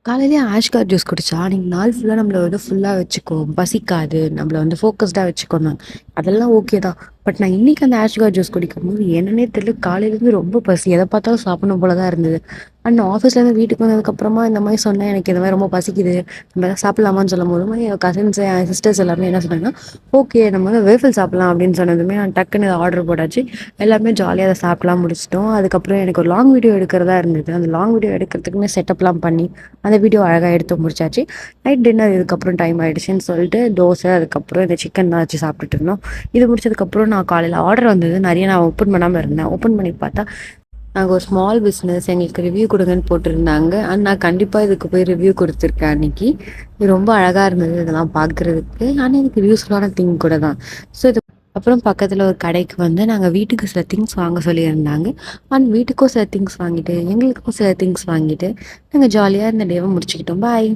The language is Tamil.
காலையிலேயே ஆஷ்கார் ஜூஸ் குடிச்சா அன்னைக்கு நாள் ஃபுல்லாக நம்மள வந்து ஃபுல்லாக வச்சுக்கும், பசிக்காது, நம்மள வந்து ஃபோக்கஸ்டாக வச்சுக்கணும். அதெல்லாம் ஓகே தான். பட் நான் இன்னைக்கு அந்த ஆஷ்கார் ஜூஸ் குடிக்கும்போது என்னன்னே தெரியல, காலையிலேருந்து ரொம்ப பசி, எதை பார்த்தாலும் சாப்பிடணும் போல தான் இருந்தது. அண்ட் நான் ஆஃபீஸ்லேருந்து வீட்டுக்கு வந்ததுக்கப்புறமா இந்த மாதிரி சொன்னேன், எனக்கு இந்த மாதிரி ரொம்ப பசிக்குது, நம்ம எதாவது சாப்பிடலாமான்னு சொல்லும் போதுமே என் கசின்ஸ் என் சிஸ்டர்ஸ் எல்லாமே என்ன சொன்னாங்கன்னா, ஓகே நம்ம வந்து வேஃபில் சாப்பிடலாம் அப்படின்னு சொன்னதுமே நான் டக்குன்னு ஆர்டர் போட்டாச்சு. எல்லாருமே ஜாலியாக அதை சாப்பிடலாம் முடிச்சிட்டோம். அதுக்கப்புறம் எனக்கு ஒரு லாங் வீடியோ எடுக்கிறதா இருந்தது. அந்த லாங் வீடியோ எடுக்கிறதுக்குமே செட்டப்லாம் பண்ணி அந்த வீடியோ அழகாக எடுத்து முடிச்சாச்சு. நைட் டின்னர் இதுக்கப்புறம் டைம் ஆகிடுச்சின்னு சொல்லிட்டு தோசை, அதுக்கப்புறம் இந்த சிக்கன் தான் வச்சு சாப்பிட்டுட்டு இருந்தோம். இது முடிச்சதுக்கப்புறம் நான் காலையில் ஆர்டர் வந்தது நிறைய, நான் ஓப்பன் பண்ணாமல் இருந்தேன். ஓப்பன் பண்ணி பார்த்தா நாங்கள் ஒரு ஸ்மால் பிஸ்னஸ், எங்களுக்கு ரிவ்யூ கொடுங்கன்னு போட்டிருந்தாங்க. அண்ட் நான் கண்டிப்பாக இதுக்கு போய் ரிவ்யூ கொடுத்துருக்கேன் அன்னைக்கு. இது ரொம்ப அழகாக இருந்தது இதெல்லாம் பார்க்குறதுக்கு. ஆனால் இதுக்கு யூஸ்ஃபுல்லான திங் கூட தான். ஸோ இது அப்புறம் பக்கத்தில் ஒரு கடைக்கு வந்து நாங்கள் வீட்டுக்கு சில திங்ஸ் வாங்க சொல்லியிருந்தாங்க. அண்ட் வீட்டுக்கும் சில திங்ஸ் வாங்கிட்டு எங்களுக்கும் சில திங்ஸ் வாங்கிட்டு நாங்கள் ஜாலியாக இந்த டேவை முடிச்சுக்கிட்டோம். பாய்.